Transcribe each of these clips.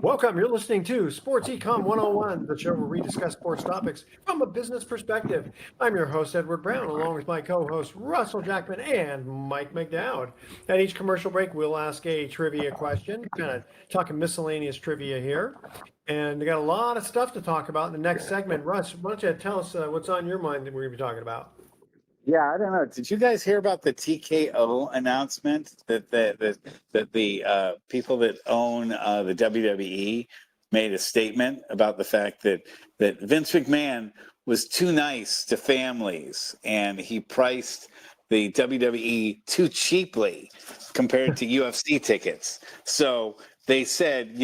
Welcome. You're listening to Sports Econ 101, the show where we discuss sports topics from a business perspective. I'm your host, Edward Brown, along with my co-hosts, Russell Jackman and Mike McDowd. At each commercial break, we'll ask a trivia question, kind of talking miscellaneous trivia here. And we got a lot of stuff to talk about in the next segment. Russ, why don't you tell us what's on your mind that we're going to be talking about? Yeah, I don't know. Did you guys hear about the TKO announcement that the people that own the WWE made a statement about the fact that Vince McMahon was too nice to families and he priced the WWE too cheaply compared to UFC tickets. So they said,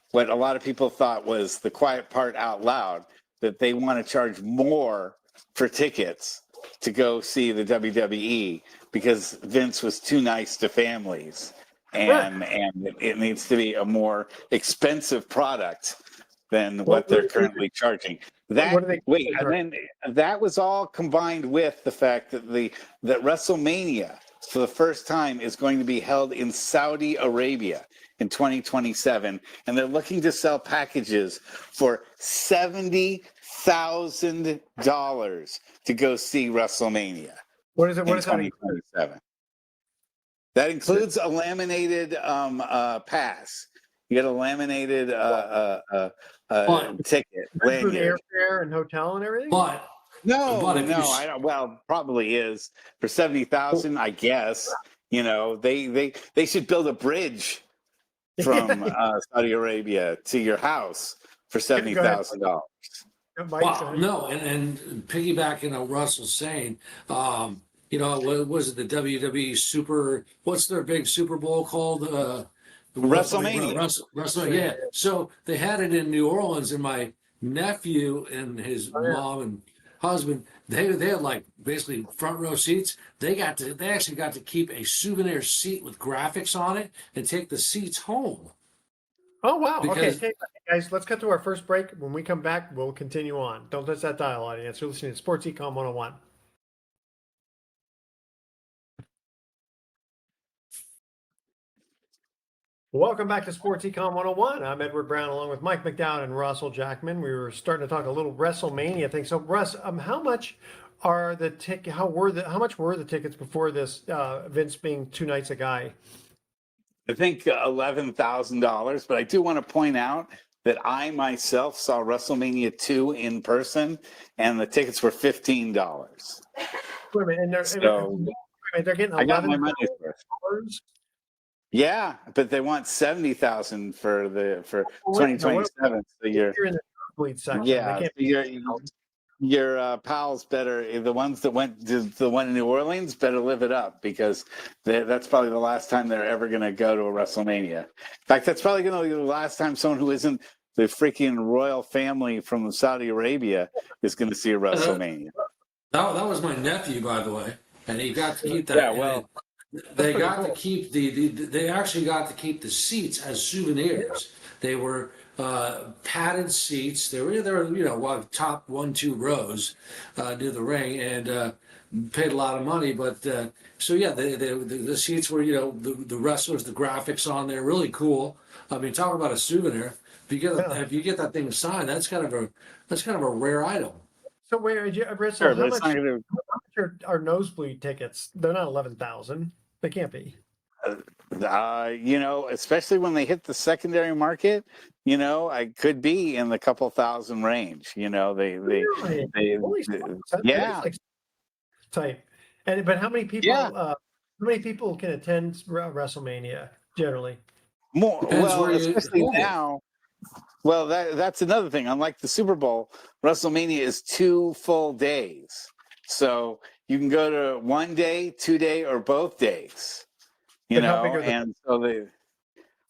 what a lot of people thought was the quiet part out loud, that they want to charge more for tickets to go see the WWE because Vince was too nice to families, and it needs to be a more expensive product than what they're currently charging. And then that was all combined with the fact that that WrestleMania for the first time is going to be held in Saudi Arabia in 2027, and they're looking to sell packages for $70,000 to go see WrestleMania. What is it? What in is 2027? That includes a laminated pass. You get a laminated ticket. Include airfare and hotel and everything. I don't. Well, probably is for 70,000. I guess they should build a bridge from Saudi Arabia to your house for $70,000. Wow, no, and piggybacking on Russell's saying, what was it, the WWE Super? What's their big Super Bowl called? WrestleMania. WrestleMania. Yeah. So they had it in New Orleans, and my nephew and his mom and husband, they had like basically front row seats. They actually got to keep a souvenir seat with graphics on it and take the seats home. Oh, wow. Okay, guys, let's cut to our first break. When we come back, we'll continue on. Don't touch that dial, audience. You're listening to Sports Econ 101. Welcome back to Sports Econ 101. I'm Edward Brown, along with Mike McDowd and Russell Jackman. We were starting to talk a little WrestleMania thing. So, Russ, how much are the how much were the tickets before this Vince being too nice a guy? I think $11,000, but I do want to point out that I myself saw WrestleMania 2 in person, and the tickets were $15. Wait a minute, and they're getting I got my money's worth. Yeah, but they want $70,000 for 2027. So you're in the nosebleed section. Yeah, your pals better, the ones that went to the one in New Orleans, better live it up, because that's probably the last time they're ever going to go to a WrestleMania. In fact, that's probably going to be the last time someone who isn't the freaking royal family from Saudi Arabia is going to see a WrestleMania. That was my nephew, by the way, and he got to keep that. Yeah, well, they got to keep they actually got to keep the seats as souvenirs. They were padded seats. They were top 1-2 rows near the ring, and paid a lot of money. But the seats were the wrestlers, the graphics on there, really cool. I mean, talk about a souvenir. If you get that thing signed, that's kind of a rare item. So where did you, Russell, how much are nosebleed tickets? They're not 11,000. They can't be. Especially when they hit the secondary market, I could be in the couple thousand range. Really? Yeah. Type. But how many people? Yeah. How many people can attend WrestleMania generally? More. Well, especially now. Well, that's another thing. Unlike the Super Bowl, WrestleMania is 2 full days, so you can go to 1 day, 2 day, or both days. And so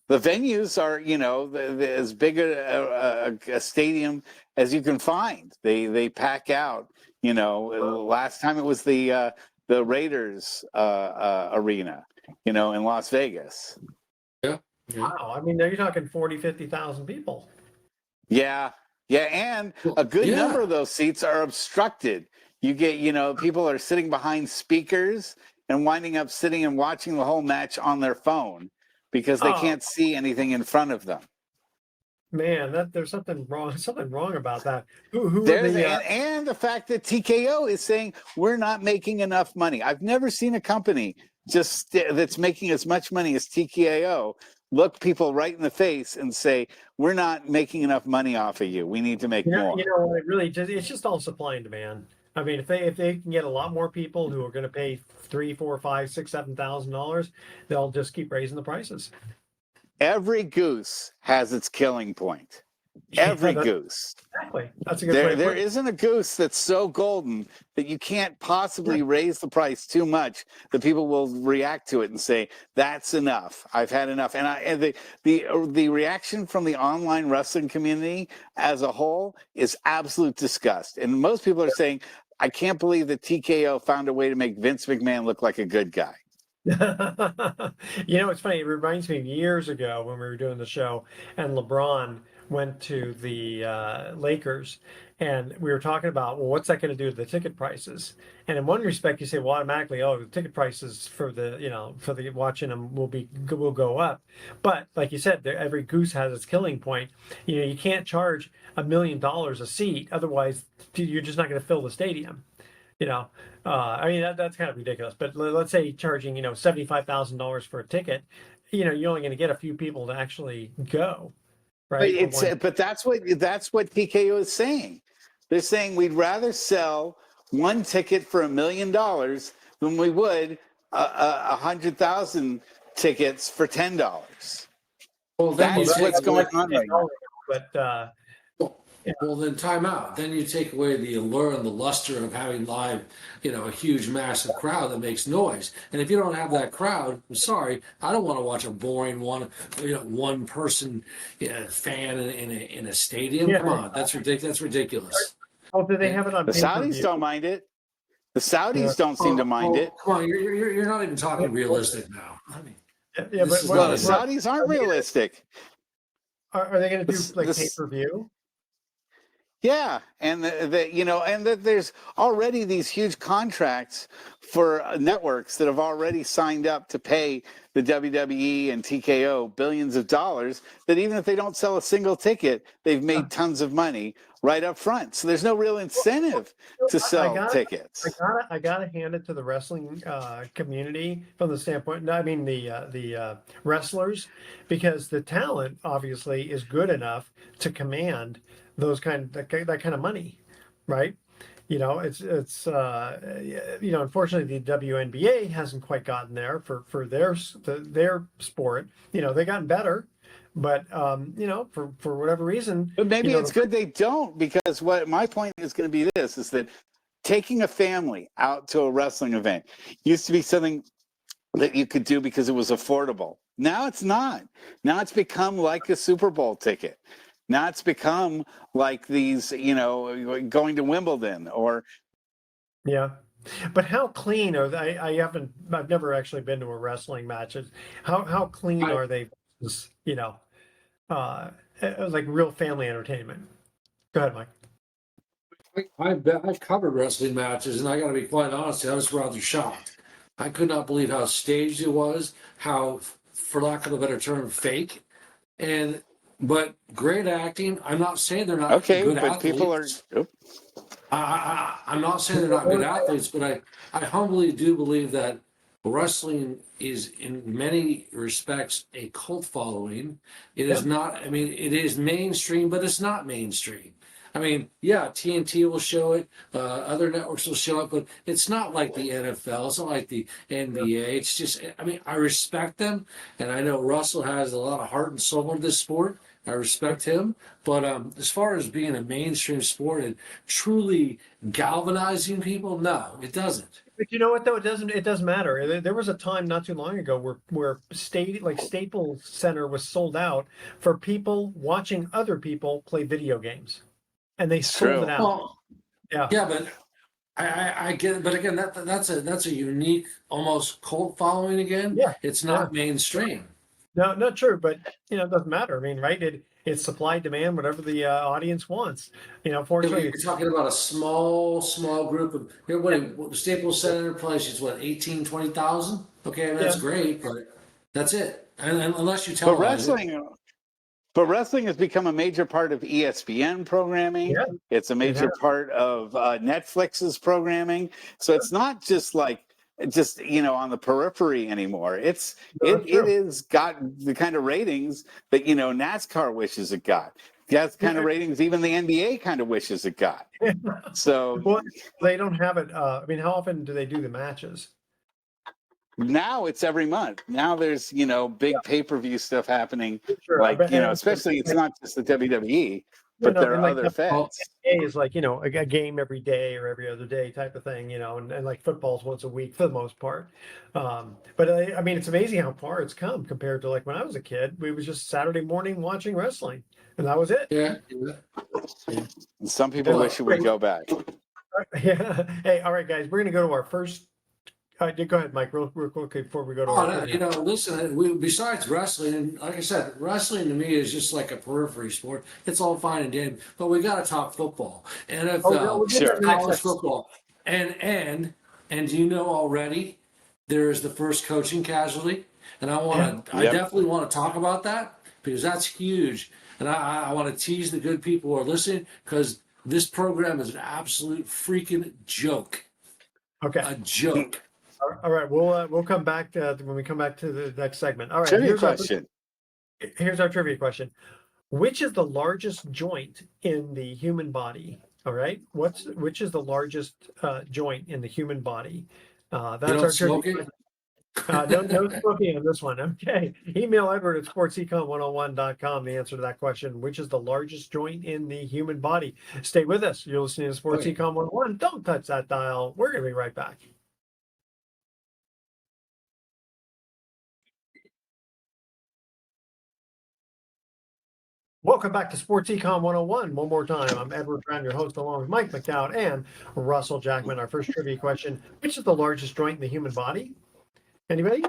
the venues are, as big a stadium as you can find. They pack out. Last time it was the Raiders arena, in Las Vegas. Yeah. Wow. I mean, you're talking 40, 50,000 people. Yeah. And a good number of those seats are obstructed. You get, people are sitting behind speakers and winding up sitting and watching the whole match on their phone because they can't see anything in front of them. Man, there's something wrong. Something wrong about that. Who are There's the? and the fact that TKO is saying we're not making enough money. I've never seen a company that's making as much money as TKO look people right in the face and say we're not making enough money off of you. We need to make more. It really just it's just all supply and demand. I mean, if they can get a lot more people who are going to pay three, four, five, six, $7,000, they'll just keep raising the prices. Every goose has its killing point. Every Yeah, goose. exactly. That's a good way. There isn't a goose that's so golden that you can't possibly raise the price too much that people will react to it and say that's enough. I've had enough. And the reaction from the online wrestling community as a whole is absolute disgust. And most people are saying, I can't believe that TKO found a way to make Vince McMahon look like a good guy. It's funny. It reminds me of years ago when we were doing the show, and LeBron went to the Lakers, and we were talking about, well, what's that going to do to the ticket prices? And in one respect, you say, well, automatically, oh, the ticket prices for the watching them will go up. But like you said, every goose has its killing point. You can't charge $1 million a seat, otherwise you're just not going to fill the stadium. I mean, that's kind of ridiculous. But let's say charging, $75,000 for a ticket, you're only going to get a few people to actually go, right? But that's what TKO is saying. They're saying we'd rather sell one ticket for $1 million than we would 100,000 tickets for $10. Well, that's what's going on right now. But well, then time out. Then you take away the allure and the luster of having live, a huge, massive crowd that makes noise. And if you don't have that crowd, I'm sorry, I don't want to watch a boring one person fan in a stadium. Yeah. Come on, that's ridiculous. That's ridiculous. Oh, do they have it on The Saudis don't mind it. The Saudis don't seem to mind it. Come on, you're not even talking realistic now. I mean, yeah, but the Saudis aren't realistic. Are they going to do like pay-per-view? Yeah, and that there's already these huge contracts for networks that have already signed up to pay the WWE and TKO billions of dollars, that even if they don't sell a single ticket, they've made tons of money right up front. So there's no real incentive to sell tickets. I gotta hand it to the wrestling community from the standpoint. I mean the wrestlers, because the talent obviously is good enough to command that kind of money, right? Unfortunately the WNBA hasn't quite gotten there for their sport. They've gotten better, but for whatever reason. But maybe it's good they don't, because what my point is going to be is that taking a family out to a wrestling event used to be something that you could do because it was affordable. Now it's not. Now it's become like a Super Bowl ticket. Now it's become like these, going to Wimbledon or. Yeah. But how clean are they? I've never actually been to a wrestling match. How clean are they? Like real family entertainment. Go ahead, Mike. I've covered wrestling matches, and I got to be quite honest, I was rather shocked. I could not believe how staged it was, how, for lack of a better term, fake. But great acting. I'm not saying they're not good but athletes. People are. I'm not saying they're not good athletes, but I humbly do believe that wrestling is, in many respects, a cult following. It is not. I mean, it is mainstream, but it's not mainstream. I mean, yeah, TNT will show it, other networks will show it, but it's not like the NFL. It's not like the NBA. It's just, I mean, I respect them, and I know Russell has a lot of heart and soul in this sport. I respect him, but as far as being a mainstream sport and truly galvanizing people, no, it doesn't. But you know what though? It doesn't matter. There was a time not too long ago where Staples Center was sold out for people watching other people play video games, and they sold it out. Well, yeah, but I get it. But again, that's a unique, almost cult following. Again, it's not mainstream. No, not true, but it doesn't matter. I mean, right? It's supply demand, whatever the audience wants. Fortunately, you're talking about a small group of what Staples Center places, what 18, 20,000? Okay, that's great, but that's it. And unless you tell wrestling, But wrestling has become a major part of ESPN programming. Yeah, It's a it major has. part of Netflix's programming. So it's not just on the periphery anymore. No, It that's it true. is got the kind of ratings that NASCAR wishes it got. That's the kind of ratings even the NBA kind of wishes it got. So Well, they don't have it. I mean, how often do they do the matches? now it's every month. Now there's big pay-per-view stuff happening. Sure, I bet. Especially it's not just the WWE, You but know, there and are like other Well, feds. NBA is like, a game every day or every other day type of thing, and like football's once a week for the most part. But I mean, it's amazing how far it's come compared to like when I was a kid. We was just Saturday morning watching wrestling, and that was it. yeah, yeah. Some people And, wish it would go back. yeah. Hey, all right, guys, we're gonna go to our first. Go ahead, Mike, real quick before we go to Oh, our no, trivia. listen, besides wrestling, and like I said, wrestling to me is just like a periphery sport. It's all fine and dandy, but we got to talk football, Oh, no, we'll NFL, get that Sure. in the next college section. football, and do you know already there is the first coaching casualty, and I Yep. definitely want to talk about that because that's huge, and I want to tease the good people who are listening because this program is an absolute freaking joke, Okay. a joke. All right. We'll come back to when we come back to the next segment. All right. Trivia question. Here's our trivia question. Which is the largest joint in the human body? All right. Which is the largest joint in the human body? You That's don't our trivia smoke it? question. No smoking on this one. Okay. Email Edward at sportsecon101.com the answer to that question. Which is the largest joint in the human body? Stay with us. You're listening to Sports Okay. Econ 101. Don't touch that dial. We're going to be right back. Welcome back to Sports Econ 101. One more time, I'm Edward Brown, your host, along with Mike McDowd and Russell Jackman. Our first trivia question: which is the largest joint in the human body? Anybody?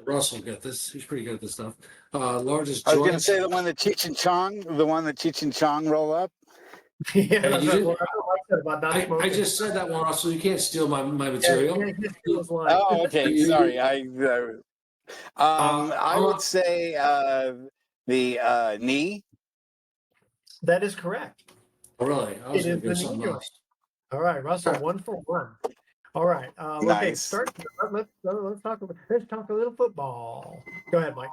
Russell got this. He's pretty good at this stuff. Largest I was going to joint. say the one that Cheech and Chong roll up. Yeah, Hey, that's you what didn't, I said about not I smoking. just said that one, Russell. You can't steal my Yeah, material. yeah, just feels like- Oh, okay. You- Sorry. you- I I'm would not- say the knee. That is correct. really, I was It going is to the go knee something joint. else. All right, Russell, 1 for 1. All right. Okay, Nice. let's talk a little football. Go ahead, Mike.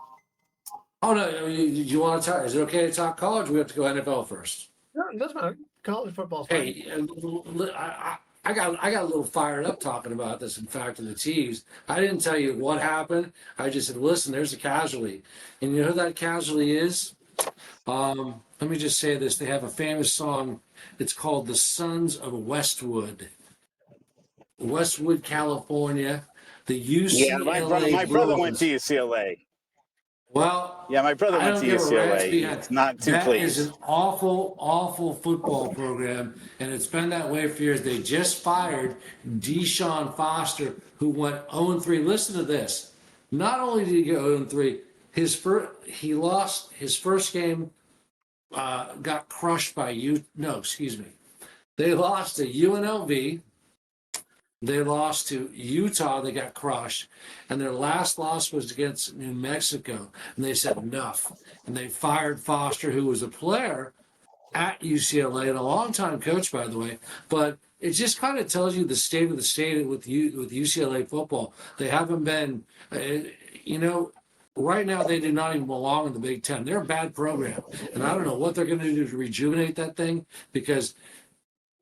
Oh no, you want to talk? Is it okay to talk college? We have to go NFL first. No, that's fine. College football's fine. Hey, I got a little fired up talking about this. In fact, in the Chiefs, I didn't tell you what happened. I just said, listen, there's a casualty, and you know who that casualty is? Let me just say this: they have a famous song. It's called "The Sons of Westwood." Westwood, California, the Yeah, UCLA my brother went Bruins. to UCLA. Well, Yeah, my brother I went don't to give a rat's UCLA. behind. He's not too That is pleased. an awful, awful football program, and it's been that way for years. They just fired Deshaun Foster, who went 0-3. Listen to this. Not only did he go 0-3, he lost his first game. Got crushed by you. No, excuse me. They lost to UNLV. They lost to Utah. They got crushed. And their last loss was against New Mexico. And they said enough. And they fired Foster, who was a player at UCLA and a longtime coach, by the way. But it just kind of tells you the state of the state with UCLA football. They haven't been, right now they do not even belong in the Big Ten. They're a bad program. And I don't know what they're going to do to rejuvenate that thing because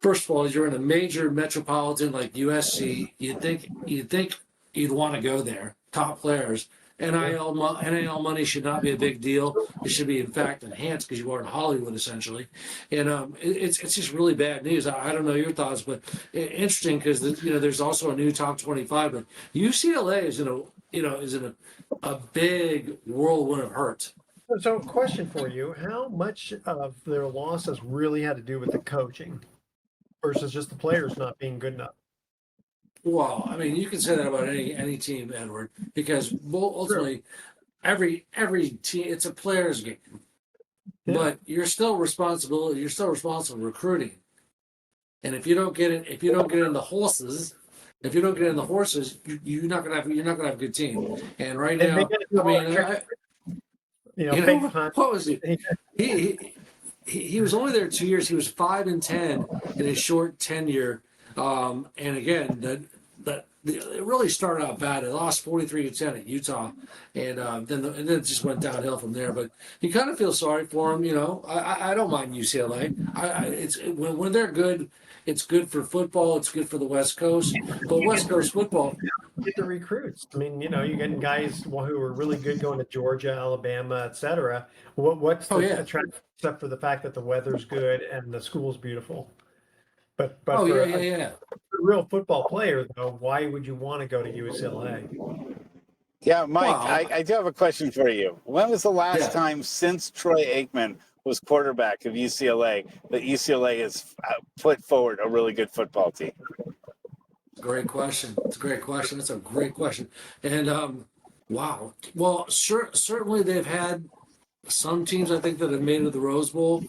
first of all, you're in a major metropolitan like USC. You'd think you'd want to go there. Top players. NIL money should not be a big deal. It should be, in fact, enhanced because you are in Hollywood essentially. And it's just really bad news. I don't know your thoughts, but interesting because there's also a new top 25. But UCLA is in a big whirlwind of hurt. So, question for you: how much of their losses really had to do with the coaching versus just the players not being good enough? Well, I mean, you can say that about any team, Edward, because ultimately, every team it's a player's game, Yeah. but you're still responsible. You're still responsible for recruiting, and if you don't get it, if you don't get in the horses, you're not gonna have a good team. And right And they now, gotta do I all that mean, trick- fake punt. What was it? He, he was only there 2 years. He was 5-10 in his short tenure. And again, it really started out bad. They lost 43-10 at Utah, and then it just went downhill from there. But you kind of feel sorry for him. I don't mind UCLA. When they're good, it's good for football. It's good for the West Coast. But West Coast football. Get the recruits. I mean, you're getting guys who are really good going to Georgia, Alabama, etc. What's the attraction except for the fact that the weather's good and the school's beautiful? But for a real football player, though, why would you want to go to UCLA? Yeah, Mike, I do have a question for you. When was the last time since Troy Aikman was quarterback of UCLA that UCLA has put forward a really good football team? Great question. It's a great question. It's a great question. And wow. Well, certainly they've had some teams, I think, that have made it to the Rose Bowl.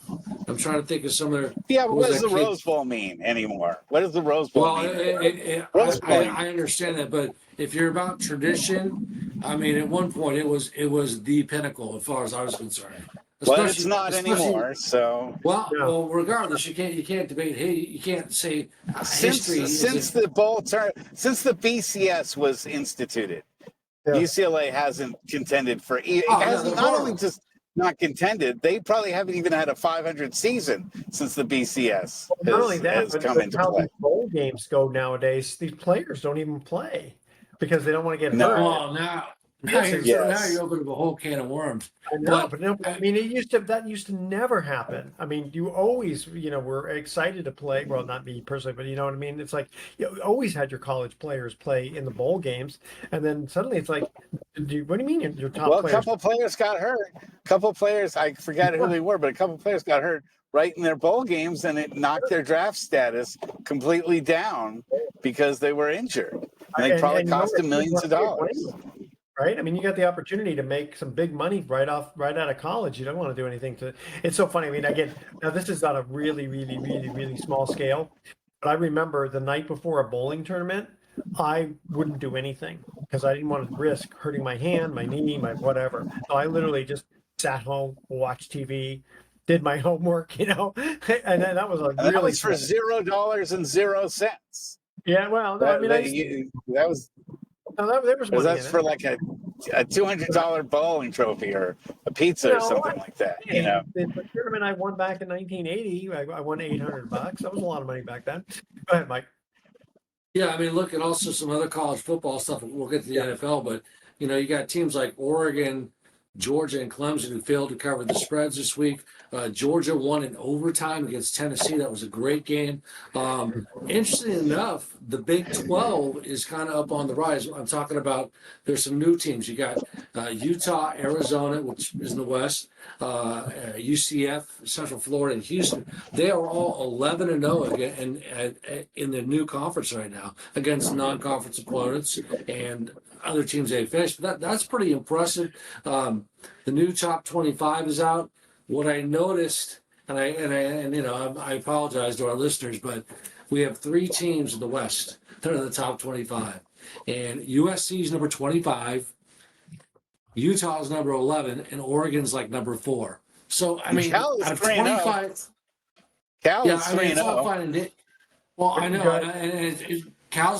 I'm trying to think of some of their. Yeah, but what does the Rose Bowl mean anymore? What does the Rose Bowl mean? I understand that, but if you're about tradition, I mean, at one point it was the pinnacle as far as I was concerned. Well, it's not anymore. So well, regardless, you can't debate. Hey, you can't say history. Since the BCS was instituted, UCLA hasn't contended for. Not only just not contended, they probably haven't even had a 500 season since the BCS. Not only that, but how play. these bowl games go nowadays, these players don't even play because they don't want to get hurt. Well, now you open up a whole can of worms. I know, but I mean, that used to never happen. I mean, you always, were excited to play. Well, not me personally, but you know what I mean. It's like you always had your college players play in the bowl games, and then suddenly it's like, what do you mean your top? Well, players? a couple of players got hurt. A couple of players, I forgot who they were, but a couple of players got hurt right in their bowl games, and it knocked their draft status completely down because they were injured. And they probably cost them millions of dollars. Right. I mean, you got the opportunity to make some big money right out of college. You don't want to do anything it's so funny. I mean, again, now this is on a really, really, really, really small scale, but I remember the night before a bowling tournament, I wouldn't do anything because I didn't want to risk hurting my hand, my knee, my whatever. So I literally just sat home, watched TV, did my homework, and then that was like really. That was for $0.00. Yeah. Well, I mean, that was. No, there was money that's in for it. like a $200 bowling trophy or a pizza or something like that. The tournament I won back in 1980, I won $800. That was a lot of money back then. Go ahead, Mike. Yeah, I mean, look, and also some other college football stuff. We'll get to the NFL, but you got teams like Oregon, Georgia, and Clemson who failed to cover the spreads this week. Georgia won in overtime against Tennessee. That was a great game. Interestingly enough, the Big 12 is kind of up on the rise. I'm talking about there's some new teams. You got Utah, Arizona, which is in the West, UCF, Central Florida, and Houston. They are all 11-0 again in the new conference right now against non-conference opponents and other teams they faced. But that's pretty impressive. The new top 25 is out. What I noticed, and I apologize to our listeners, but we have three teams in the West that are in the top 25, and USC is number 25, Utah is number 11, and Oregon's like number 4. So I mean, Cal is out of 25, Cal is 3-0. It's all fine and well, I know, and Cal,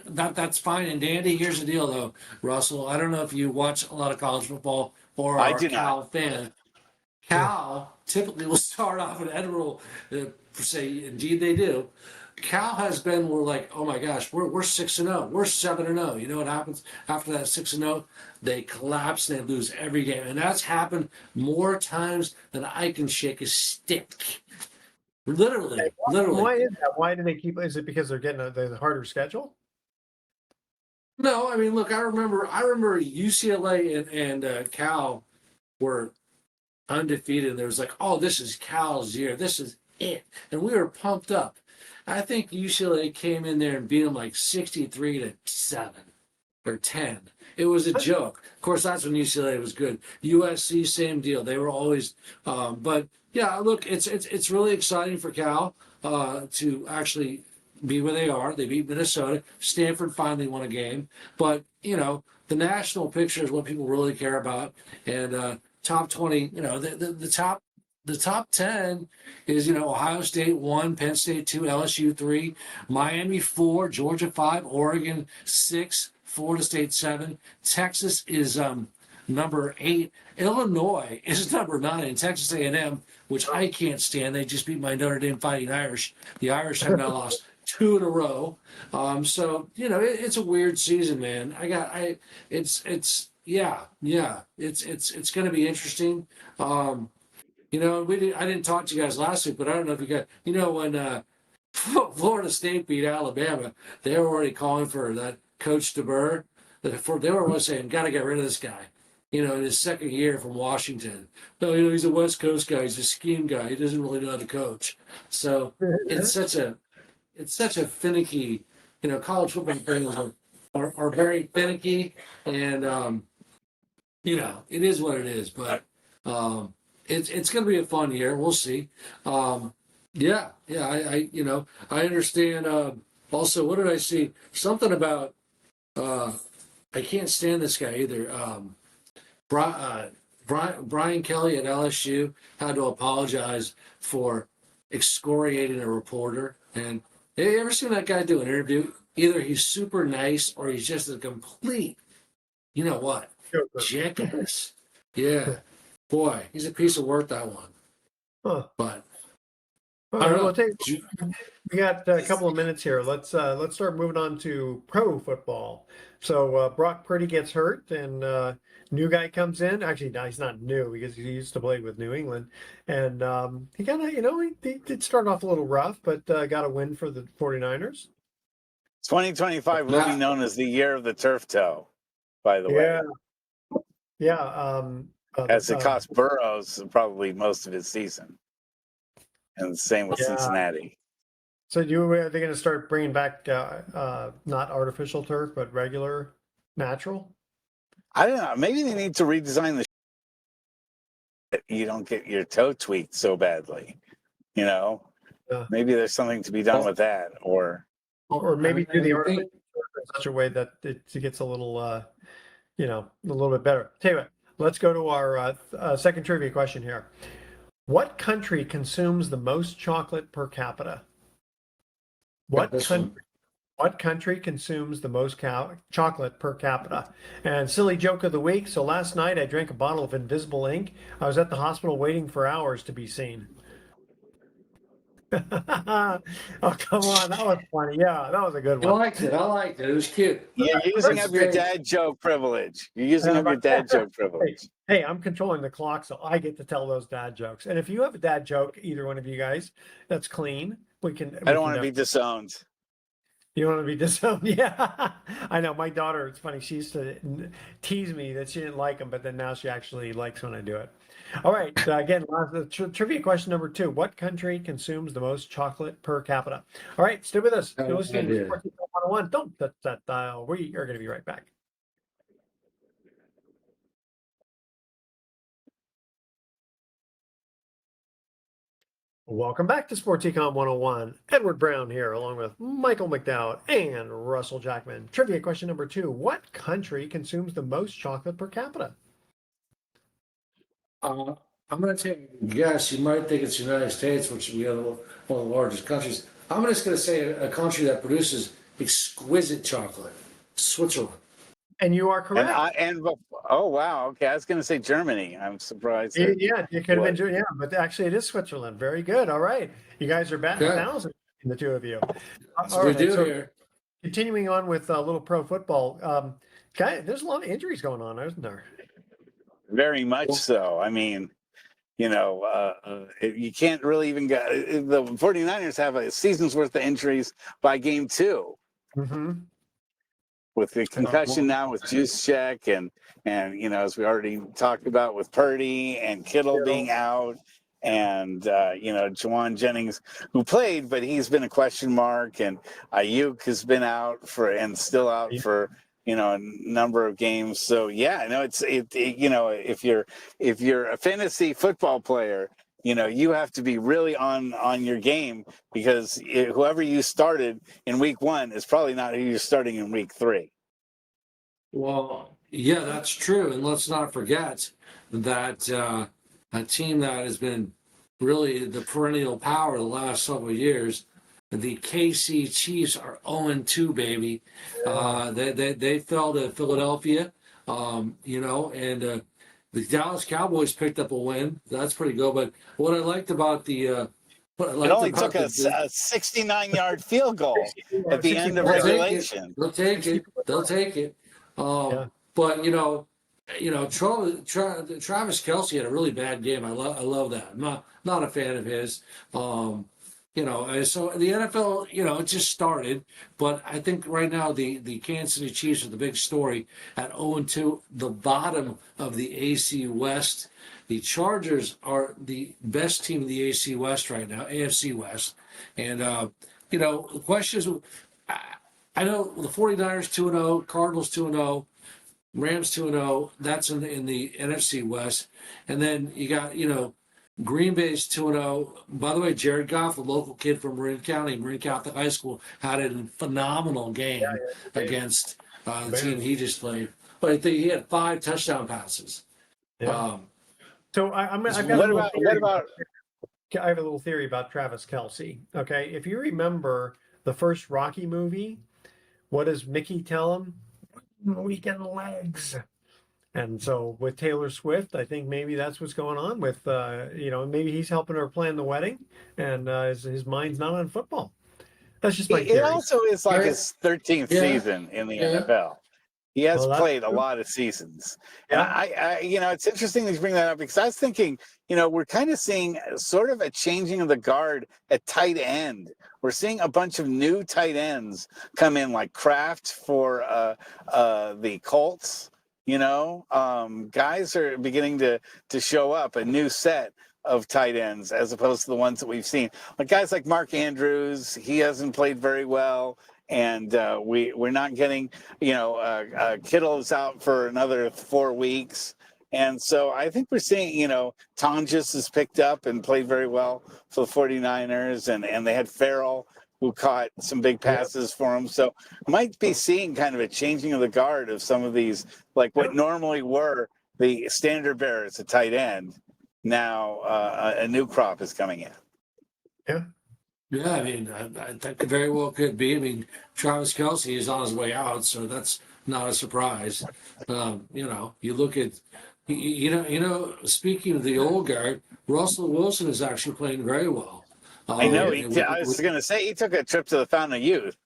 that's fine and dandy. Here's the deal, though, Russell. I don't know if you watch a lot of college football or are a Cal fan. Cal typically will start off at Edinburgh, per se. Indeed, they do. Cal has been. We're like, oh my gosh, we're 6-0, we're 7-0. You know what happens after that 6-0? They collapse and they lose every game, and that's happened more times than I can shake a stick. Literally. Why is that? Why do they keep? Is it because they're getting the harder schedule? No, I mean, look, I remember UCLA and Cal were undefeated. And there was like, oh, this is Cal's year. This is it. And we were pumped up. I think UCLA came in there and beat them like 63-7 or 10. It was a joke. Of course, that's when UCLA was good. USC, same deal. They were always, but yeah, look, it's really exciting for Cal to actually be where they are. They beat Minnesota. Stanford finally won a game. But, the national picture is what people really care about. And top 20, the top 10 is, Ohio State 1, Penn State 2, LSU 3, Miami 4, Georgia 5, Oregon 6, Florida State 7. Texas is number 8. Illinois is number 9, and Texas A&M, which I can't stand. They just beat my Notre Dame Fighting Irish. The Irish have now lost 2 in a row. So it's a weird season, man. It's going to be interesting. I didn't talk to you guys last week, but I don't know if you guys, when Florida State beat Alabama, they were already calling for that Coach DeBoer. They were always saying, got to get rid of this guy. In his second year from Washington. No, he's a West Coast guy. He's a scheme guy. He doesn't really know how to coach. So it's such a finicky, college football players are very finicky, and it is what it is. But it's going to be a fun year. We'll see. I understand. Also, what did I see? Something about I can't stand this guy either. Brian Kelly at LSU had to apologize for excoriating a reporter. And have you ever seen that guy do an interview? Either he's super nice or he's just a complete, jackass. Yeah. Boy, he's a piece of work, that one. Huh. But all right, we got a couple of minutes here. Let's start moving on to pro football. So Brock Purdy gets hurt, and new guy comes in. Actually, no, he's not new because he used to play with New England, and he kind of, he did start off a little rough, but got a win for the 49ers. 2025 will be known as the year of the turf toe, by the way. Yeah. As it cost Burrows probably most of his season. And the same with Cincinnati. So are they going to start bringing back not artificial turf, but regular, natural? I don't know. Maybe they need to redesign you don't get your toe tweaked so badly. Maybe there's something to be done with that, or maybe do the artificial turf in such a way that it gets a little, a little bit better. Tell you what, let's go to our second trivia question here. What country consumes the most chocolate per capita? What country consumes the most chocolate per capita? And silly joke of the week. So last night I drank a bottle of invisible ink. I was at the hospital waiting for hours to be seen. Oh, come on. That was funny. Yeah, that was a good one. I liked it. It was cute. You're using up your dad joke privilege. You're using up your dad joke privilege. Hey, I'm controlling the clock, so I get to tell those dad jokes. And if you have a dad joke, either one of you guys, that's clean. I don't want to be disowned. You want to be disowned? Yeah. I know. My daughter, it's funny. She used to tease me that she didn't like them, but then now she actually likes when I do it. All right. So again, trivia question number 2. What country consumes the most chocolate per capita? All right. Stay with us. You're listening to Sports Econ 101. Don't touch that dial. We are going to be right back. Welcome back to Sports Econ 101. Edward Brown here, along with Michael McDowd and Russell Jackman. Trivia question number 2. What country consumes the most chocolate per capita? I'm going to take a guess. You might think it's the United States, which is one of the largest countries. I'm just going to say a country that produces exquisite chocolate, Switzerland. And you are correct. Oh, wow. Okay. I was going to say Germany. I'm surprised. Yeah, it could have been Germany. Yeah, but actually it is Switzerland. Very good. All right. You guys are batting 1,000 in the two of you. Here. Continuing on with a little pro football. There's a lot of injuries going on, isn't there? Very much so. I mean, you can't really even get the 49ers have a season's worth of injuries by game 2. Mm-hmm. With the concussion now with Juszczyk and as we already talked about with Purdy and Kittle being out and Juwan Jennings, who played, but he's been a question mark, and Ayuk has been out for a number of games. So if you're a fantasy football player, you have to be really on your game, because whoever you started in week 1 is probably not who you're starting in week 3. Well, yeah, that's true. And let's not forget that a team that has been really the perennial power the last several years. The KC Chiefs are 0-2, baby. They fell to Philadelphia, and the Dallas Cowboys picked up a win. That's pretty good. But what I liked about what I It liked only about took a 69-yard field goal at the end of they'll take it. regulation. They'll take it. They'll take it. Yeah. But Travis Kelsey had a really bad game. I love that. I'm not a fan of his. So the NFL, it just started, but I think right now the Kansas City Chiefs are the big story at 0-2, the bottom of the AC West. The Chargers are the best team in the AC West right now, AFC West. And, the question is, I know the 49ers 2-0, Cardinals 2-0, Rams 2-0. That's in the NFC West. And then you got, Green Bay's 2-0. By the way, Jared Goff, a local kid from Marin Catholic High School, had a phenomenal game against the team he just played. But I think he had 5 touchdown passes. Yeah. So I've got I have a little theory about Travis Kelsey. Okay, if you remember the first Rocky movie, what does Mickey tell him? Weaken legs. And so with Taylor Swift, I think maybe that's what's going on with, maybe he's helping her plan the wedding, and his mind's not on football. That's just my theory. It also is like his 13th season in the NFL. He has played a lot of seasons. And it's interesting that you bring that up, because I was thinking, we're kind of seeing sort of a changing of the guard at tight end. We're seeing a bunch of new tight ends come in, like Kraft for the Colts. Guys are beginning to show up, a new set of tight ends as opposed to the ones that we've seen. Like guys like Mark Andrews, he hasn't played very well. And we're not getting, Kittle's out for another 4 weeks. And so I think we're seeing, Tonjes has picked up and played very well for the 49ers. And they had Farrell, who caught some big passes for him. So might be seeing kind of a changing of the guard of some of these, like what normally were the standard bearers at tight end. Now a new crop is coming in. Yeah. Yeah, I mean, that very well could be. I mean, Travis Kelsey is on his way out, so that's not a surprise. You look at, speaking of the old guard, Russell Wilson is actually playing very well. I know. I was going to say he took a trip to the Fountain of Youth.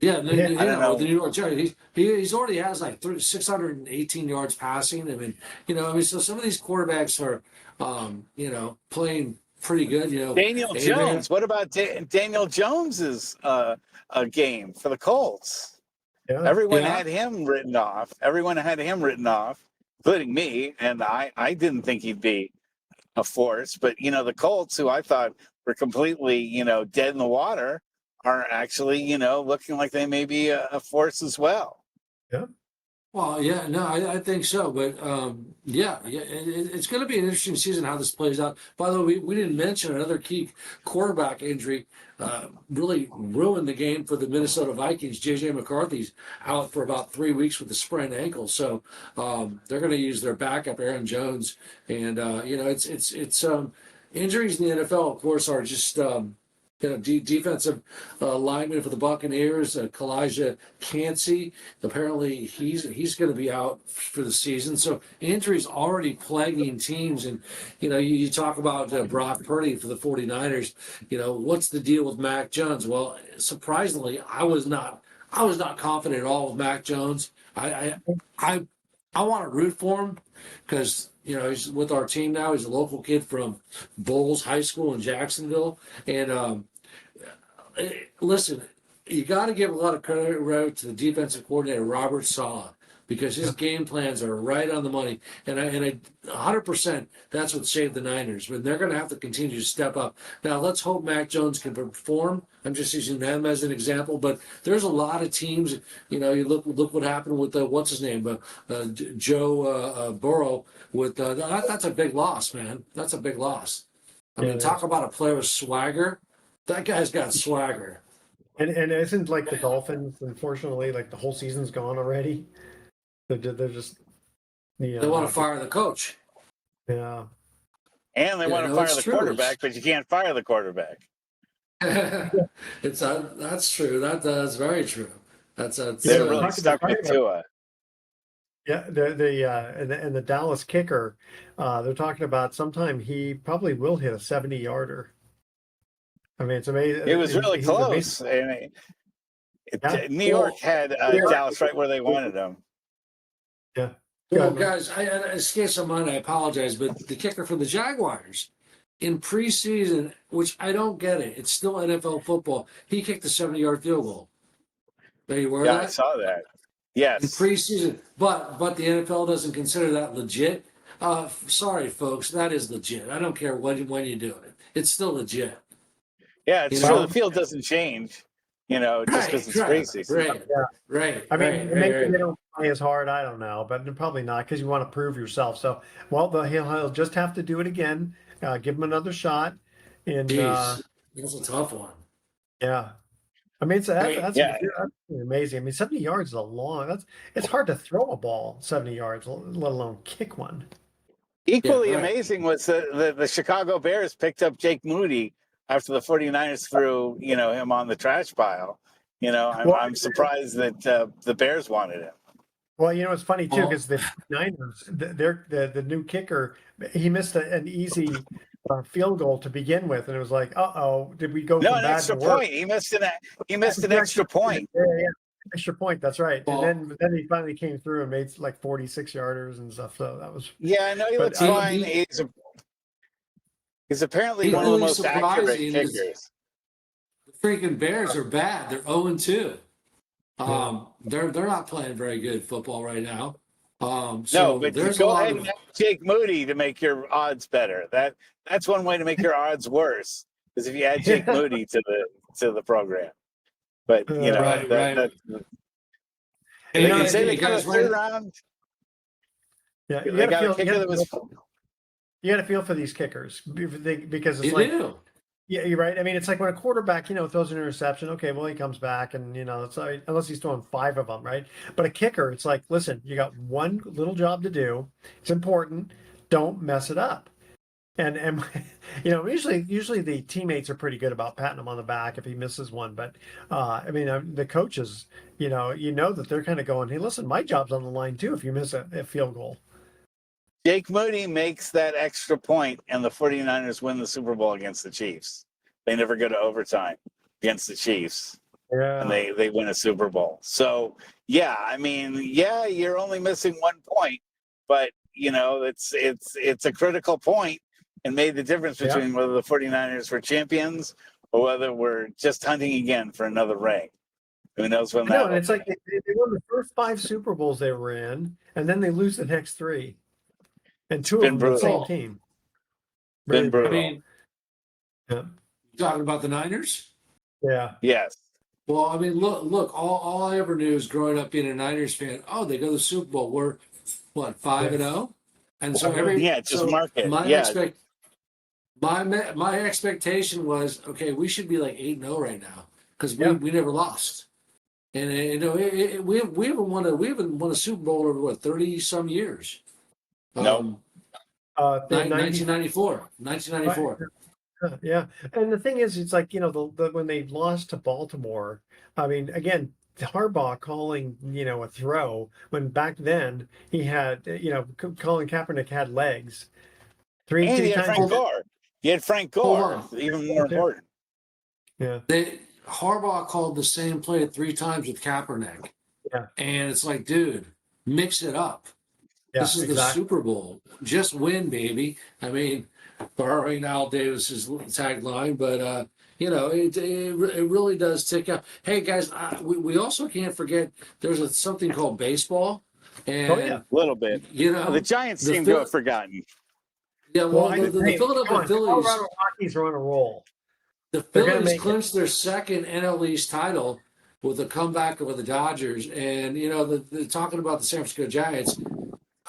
Yeah, the New York Giants. He's already has like 618 yards passing. So some of these quarterbacks are, playing pretty good. Daniel Jones. What about Daniel Jones's game for the Colts? Yeah. Everyone had him written off. Including me. And I didn't think he'd be a force. But the Colts, who I thought were completely dead in the water, are actually looking like they may be a force as well. Yeah. Well, yeah, no, I think so, but it's going to be an interesting season how this plays out. By the way, we didn't mention another key quarterback injury really ruined the game for the Minnesota Vikings. J.J. McCarthy's out for about 3 weeks with a sprained ankle, so they're going to use their backup, Aaron Jones, and it's injuries in the NFL, of course, are just. Defensive lineman for the Buccaneers, Kalijah Cansey. Apparently, he's going to be out for the season. So injuries already plaguing teams. And, you talk about Brock Purdy for the 49ers. What's the deal with Mac Jones? Well, surprisingly, I was not confident at all with Mac Jones. I want to root for him because, he's with our team now. He's a local kid from Bowles High School in Jacksonville. And listen, you got to give a lot of credit to the defensive coordinator, Robert Saleh, because his game plans are right on the money. And 100%, that's what saved the Niners. But they're going to have to continue to step up. Now, let's hope Mac Jones can perform. I'm just using them as an example. But there's a lot of teams, you look what happened with, what's his name, Joe Burrow. That's a big loss, man. That's a big loss. I mean, talk about a player with swagger. That guy's got swagger. And isn't like the Dolphins, unfortunately, like the whole season's gone already? They're just they want to fire the coach. Yeah. And they Yeah, want to no, fire it's the true. quarterback, but you can't fire the quarterback. That's true. That's very true. Yeah, They're they're really talking, they're stuck talking with about Tua. and the Dallas kicker. They're talking about sometime he probably will hit a 70-yarder. I mean, it's amazing. It was really He's amazing. close. And Yeah. New York had Yeah. Dallas right where they wanted him. Yeah. Well, Go ahead, guys, I escaped some mind. I apologize, but the kicker for the Jaguars in preseason, which I don't get it. It's still NFL football. He kicked a 70-yard field goal. Are you aware of Yeah, I that? saw that. In Yes. preseason, but the NFL doesn't consider that legit. Sorry, folks, that is legit. I don't care when you do it. It's still legit. Yeah, it's You true. know? The field doesn't change, just because it's preseason. Right. I mean, maybe they don't play as hard. I don't know, but probably not because you want to prove yourself. So, well, he'll just have to do it again. Give him another shot. And Jeez, that's a tough one. yeah, I mean, Hey, that's amazing. I mean, 70 yards is a long. It's hard to throw a ball 70 yards, let alone kick one. Equally Yeah, right. amazing was the Chicago Bears picked up Jake Moody after the 49ers threw, him on the trash pile. I'm surprised that the Bears wanted him. Well, it's funny too Well, because the Niners, they're the new kicker. He missed an easy field goal to begin with, and it was like, did we go No, from an bad extra to worse? point. He missed an extra point. Yeah, extra point. That's right. Well- And then he finally came through and made like 46 yarders and stuff. So that was Yeah, I know he But looks he- fine. He's apparently one of the Equally most accurate surprising is- kickers. the freaking Bears are bad. They're 0-2. They're not playing very good football right now. So No, but there's go a lot ahead of and have Jake Moody to make your odds better. That's one way to make your odds worse, is if you add Jake Moody to the program. But Right. that Hey, they can say they got a guys, third round. yeah. They got a kicker that was. You got to feel for these kickers because it's you like do. yeah, you're right. I mean, it's like when a quarterback, throws an interception. Okay, well, he comes back, and it's unless he's throwing 5 of them, right? But a kicker, it's like, listen, you got one little job to do. It's important. Don't mess it up. And usually the teammates are pretty good about patting him on the back if he misses one. But I mean, the coaches, that they're kind of going, hey, listen, my job's on the line too if you miss a field goal. Jake Moody makes that extra point, and the 49ers win the Super Bowl against the Chiefs. They never go to overtime against the Chiefs, Yeah. and they win a Super Bowl. So, yeah, I mean, yeah, you're only missing 1 point, but, it's a critical point and made the difference between whether the 49ers were champions or whether we're just hunting again for another ring. Who knows when that No, will and it's be. like they won the first 5 Super Bowls they were in, and then they lose the next 3. And 2 of been them the same brutal. team. Been I brutal. mean, Yeah. talking about the Niners? Yeah. Yes. Well, I mean, look. All I ever knew is growing up being a Niners fan. Oh, they go to the Super Bowl. We're what 5-0, and so mark it. My Yeah. my expectation was okay. We should be like 8-0 right now because we never lost, and we haven't won a Super Bowl over what 30 some years. No. 1994. Yeah. And the thing is, it's like, when they lost to Baltimore, I mean, again, Harbaugh calling, a throw when back then he had, Colin Kaepernick had legs. And Three you had times. Frank Gore. You had Frank Gore, even more important. Yeah. Harbaugh called the same play 3 times with Kaepernick. Yeah. And it's like, dude, mix it up. Yeah, This is the Super Bowl. Just win, baby. I mean, borrowing Al Davis's tagline, but it really does tick up. Hey guys, we also can't forget there's something called baseball, and A little bit. The Giants seem to have forgotten. Yeah, well, the Philadelphia Phillies. Colorado Rockies are on a roll. The Phillies clinched their second NL East title with a comeback over the Dodgers, and they're talking about the San Francisco Giants.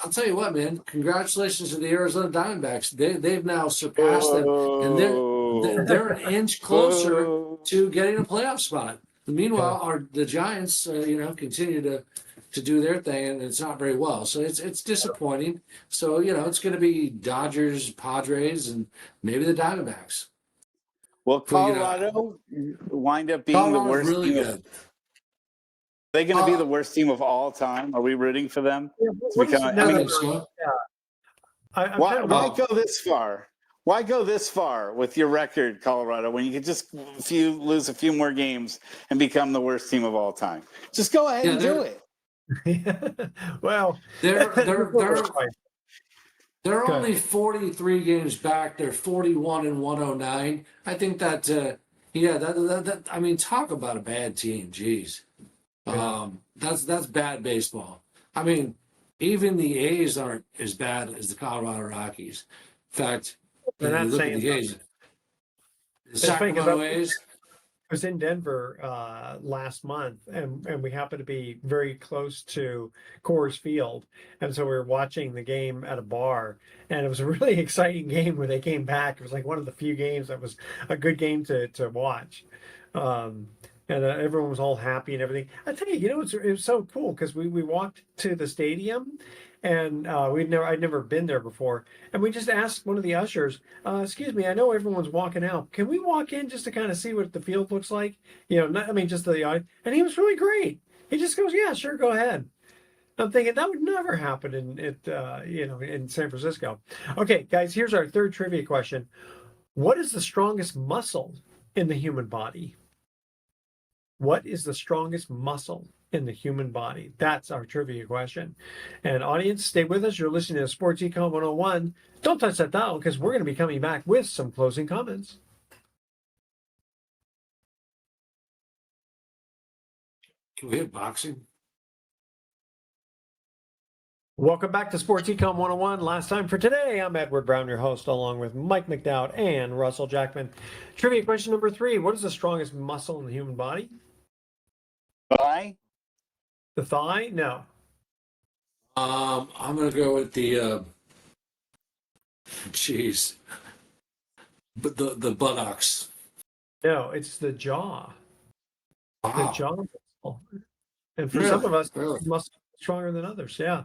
I'll tell you what, man. Congratulations to the Arizona Diamondbacks. They've now surpassed them, and they're an inch closer to getting a playoff spot. Meanwhile, the Giants, continue to to do their thing, and it's not very well. So it's disappointing. So it's going to be Dodgers, Padres, and maybe the Diamondbacks. Will Well, Colorado wind up being the Colorado's worst really team? good. Are they going to be the worst team of all time? Are we rooting for them? What is, I I mean, think so. I'm why, kind of why go this far? Why go this far with your record, Colorado, when you could just lose a few more games and become the worst team of all time? Just go ahead and do it. well, They're Good. only 43 games back. They're 41 and 109. I think that that I mean, talk about a bad team. Jeez. That's bad baseball. I mean, even the A's aren't as bad as the Colorado Rockies. In fact, They're you not look at saying the A's, the It's funny 'cause Sacramento A's. I was in Denver last month, and we happened to be very close to Coors Field, and so we were watching the game at a bar, and it was a really exciting game when they came back. It was like one of the few games that was a good game to watch, um, and everyone was all happy and everything. I tell you, it was so cool because we walked to the stadium, and I'd never been there before, and we just asked one of the ushers, "Excuse me, I know everyone's walking out. Can we walk in just to kind of see what the field looks like? I mean, just the audience." And he was really great. He just goes, "Yeah, sure, go ahead." I'm thinking that would never happen in San Francisco. Okay, guys, here's our third trivia question. What is the strongest muscle in the human body? What is the strongest muscle in the human body? That's our trivia question. And audience, stay with us. You're listening to Sports Econ 101. Don't touch that dial because we're going to be coming back with some closing comments. Can we have boxing? Welcome back to Sports Econ 101. Last time for today, I'm Edward Brown, your host, along with Mike McDowd and Russell Jackman. Trivia question number 3. What is the strongest muscle in the human body? Thigh? The thigh? No. I'm going to go with the but the buttocks. No, it's the jaw. The Wow. jaw muscle. And for Really? some of us, Really? muscle is stronger than others. Yeah.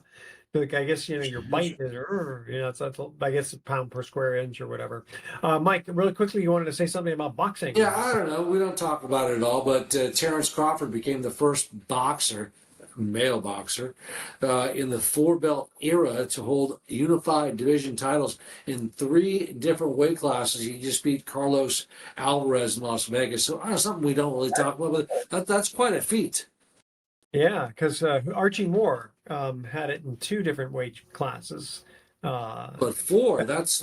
Like, I guess, your bite is, it's I guess a pound per square inch or whatever. Mike, really quickly, you wanted to say something about boxing. Yeah, I don't know. We don't talk about it at all, but Terrence Crawford became the first boxer, male boxer, in the four-belt era to hold unified division titles in 3 different weight classes. He just beat Carlos Alvarez in Las Vegas. So something we don't really talk about, but that's quite a feat. Yeah, because Archie Moore had it in 2 different weight classes. But 4, that's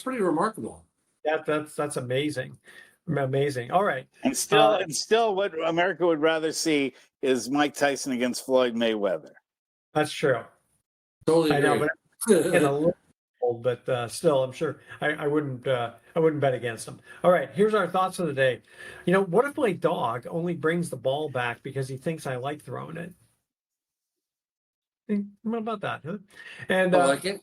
pretty remarkable. That's amazing. Amazing. All right. And still, what America would rather see is Mike Tyson against Floyd Mayweather. That's true. Totally I know, agree. but in a little old, but still, I'm sure I wouldn't bet against him. All right, here's our thoughts of the day. What if my dog only brings the ball back because he thinks I like throwing it? What about that? Huh? And I like it.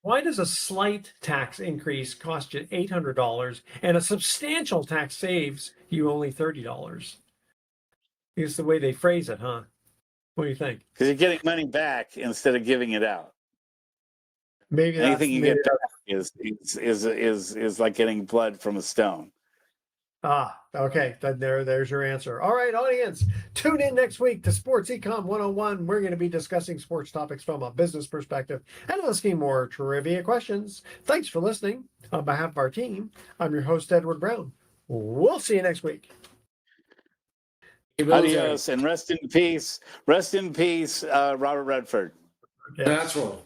why does a slight tax increase cost you $800 and a substantial tax saves you only $30? It's the way they phrase it, huh? What do you think? Because you're getting money back instead of giving it out. Maybe anything you get back is like getting blood from a stone. Okay. Then there's your answer. All right, audience, tune in next week to Sports Econ 101. We're going to be discussing sports topics from a business perspective and asking more trivia questions. Thanks for listening. On behalf of our team, I'm your host, Edward Brown. We'll see you next week. Adios and rest in peace. Rest in peace, Robert Redford. Yes. That's all.